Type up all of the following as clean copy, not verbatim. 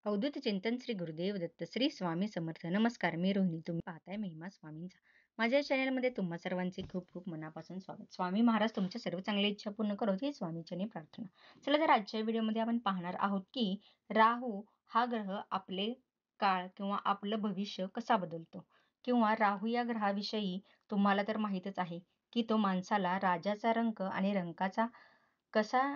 अवधूत चिंतन श्री गुरुदेव दत्त श्री स्वामी समर्थ. नमस्कार, मी रोहिणी. तुम्ही पाहताय महिमा स्वामींचा. माझ्या चॅनलमध्ये तुम्हा सर्वांचे खूप खूप मनापासून स्वागत. स्वामी महाराज तुमच्या सर्व चांगल्या इच्छा पूर्ण करोत ही स्वामीचरणी प्रार्थना. चला तर आजच्या व्हिडिओमध्ये आपण पाहणार आहोत की राहू हा ग्रह आपले काळ किंवा आपलं भविष्य कसा बदलतो, किंवा राहू या ग्रहाविषयी तुम्हाला तर माहीतच आहे की तो माणसाला राजाचा रंक आणि रंकाचा कसा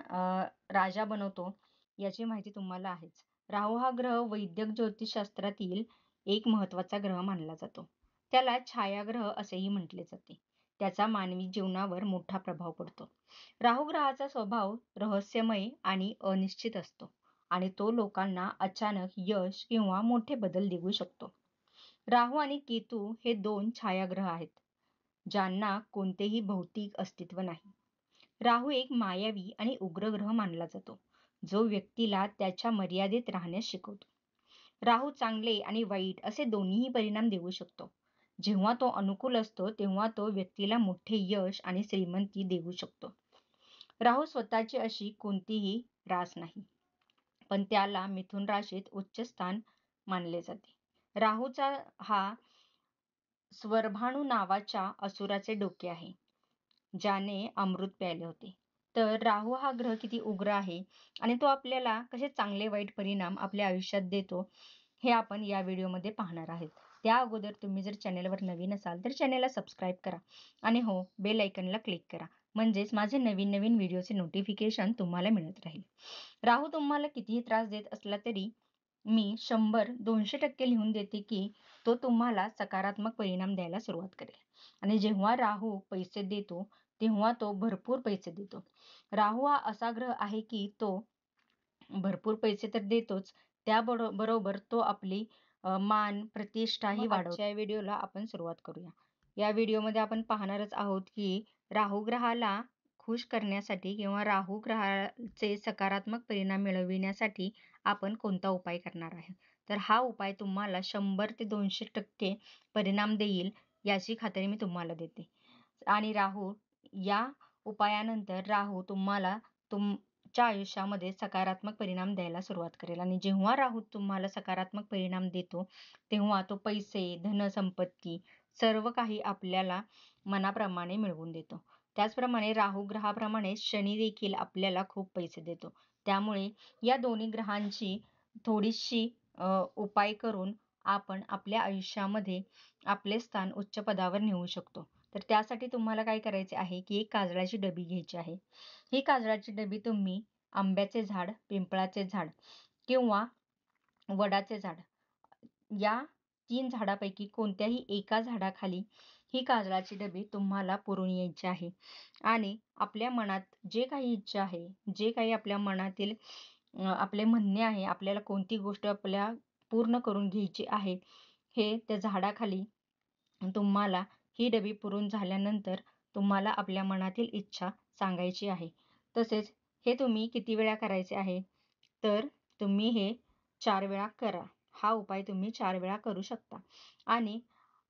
राजा बनवतो याची माहिती तुम्हाला आहेच. राहू हा ग्रह वैदिक ज्योतिषशास्त्रातील एक महत्त्वाचा ग्रह मानला जातो. त्याला छायाग्रह असेही म्हटले जाते. त्याचा मानवी जीवनावर मोठा प्रभाव पडतो. राहू ग्रहाचा स्वभाव रहस्यमय आणि अनिश्चित असतो आणि तो लोकांना अचानक यश किंवा मोठे बदल देऊ शकतो. राहू आणि केतू हे दोन छायाग्रह आहेत, ज्यांना कोणतेही भौतिक अस्तित्व नाही. राहू एक मायावी आणि उग्र ग्रह मानला जातो, जो व्यक्तीला त्याच्या मर्यादेत राहण्यास शिकवतो. राहू चांगले आणि वाईट असे दोन्हीही परिणाम देऊ शकतो. जेव्हा तो अनुकूल असतो तेव्हा तो व्यक्तीला मोठे यश आणि श्रीमंती देऊ शकतो. राहू स्वतःची अशी कोणतीही रास नाही, पण त्याला मिथुन राशीत उच्च स्थान मानले जाते. राहूचा हा स्वर्भाणू नावाच्या असुराचे डोके आहे, ज्याने अमृत प्यायले होते. तर राहू हा ग्रह किती उग्र आहे आणि तो आपल्याला कसे चांगले वाईट परिणाम आपल्या आयुष्यात देतो हे आपण या व्हिडिओमध्ये पाहणार आहोत. त्या अगोदर तुम्ही जर चॅनलवर नवीन असाल तर चॅनलला सबस्क्राईब करा आणि हो, बेल आयकनला क्लिक करा, म्हणजेच माझे नवीन नवीन व्हिडिओचे नोटिफिकेशन तुम्हाला मिळत राहील. राहू तुम्हाला कितीही त्रास देत असला तरी मी 100-200% लिहून देते की तो तुम्हाला सकारात्मक परिणाम द्यायला सुरुवात करेल. आणि जेव्हा राहू पैसे देतो तेव्हा तो भरपूर पैसे देतो. राहू हा असा ग्रह आहे की तो भरपूर पैसे तर देतोच, त्याबरोबर तो आपली मान प्रतिष्ठाही वाढवतो. आजच्या व्हिडिओला आपण सुरुवात करूया. या व्हिडिओमध्ये आपण पाहणारच आहोत की राहू ग्रहाला खुश करण्यासाठी किंवा राहू ग्रहाचे सकारात्मक परिणाम मिळविण्यासाठी आपण कोणता उपाय करणार आहे. तर हा उपाय तुम्हाला 100 ते 200% परिणाम देईल याची खात्री मी तुम्हाला देते. आणि राहू या उपायानंतर राहू तुम्हाला तुमच्या आयुष्यामध्ये सकारात्मक परिणाम द्यायला सुरुवात करेल. आणि जेव्हा राहू तुम्हाला सकारात्मक परिणाम देतो तेव्हा तो पैसे, धनसंपत्ती सर्व काही आपल्याला मनाप्रमाणे मिळवून देतो. त्याचप्रमाणे राहू ग्रहाप्रमाणे शनी देखील आपल्याला खूप पैसे देतो. त्यामुळे या दोन्ही ग्रहांची थोडीशी उपाय करून आपण आपल्या आयुष्यामध्ये आपले स्थान उच्च पदावर नेऊ शकतो. तर त्यासाठी तुम्हाला काय करायचे आहे की एक काजळाची डबी घ्यायची आहे. ही काजळाची डबी तुम्ही आंब्याचे झाड, पिंपळाचे झाड किंवा वडाचे झाड या 3 झाडापैकी कोणत्याही एका झाडाखाली ही काजळाची डबी तुम्हाला पुरून यायची आहे. आणि आपल्या मनात जे काही इच्छा आहे, जे काही आपल्या मनातील आपले म्हणणे आहे, आपल्याला कोणती गोष्ट आपल्या पूर्ण करून घ्यायची आहे, हे त्या झाडाखाली तुम्हाला ही डबी पुरून झाल्यानंतर तुम्हाला आपल्या मनातील इच्छा सांगायची आहे. तसेच हे तुम्ही किती वेळा करायचे आहे, तर तुम्ही हे 4 वेळा करा. हा उपाय तुम्ही 4 वेळा करू शकता. आणि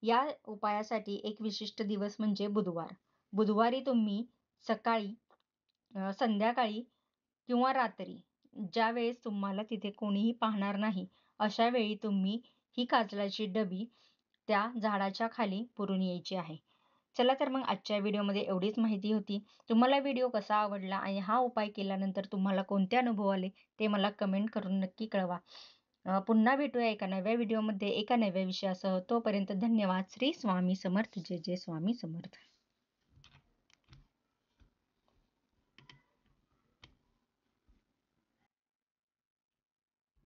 या उपायासाठी एक विशिष्ट दिवस म्हणजे बुधवार. बुधवारी तुम्ही सकाळी, संध्याकाळी किंवा रात्री, ज्यावेळेस तुम्हाला तिथे कोणीही पाहणार नाही, अशा वेळी तुम्ही ही काजळाची डबी त्या झाडाच्या खाली पुरून यायची आहे. चला तर मग आजच्या व्हिडिओमध्ये एवढीच माहिती होती. तुम्हाला व्हिडिओ कसा आवडला आणि हा उपाय केल्यानंतर तुम्हाला कोणते अनुभव आले ते मला कमेंट करून नक्की कळवा. पुन्हा भेटूया एका नव्या व्हिडिओमध्ये एका नव्या विषयासह. तोपर्यंत धन्यवाद. श्री स्वामी समर्थ. जय जय स्वामी समर्थ.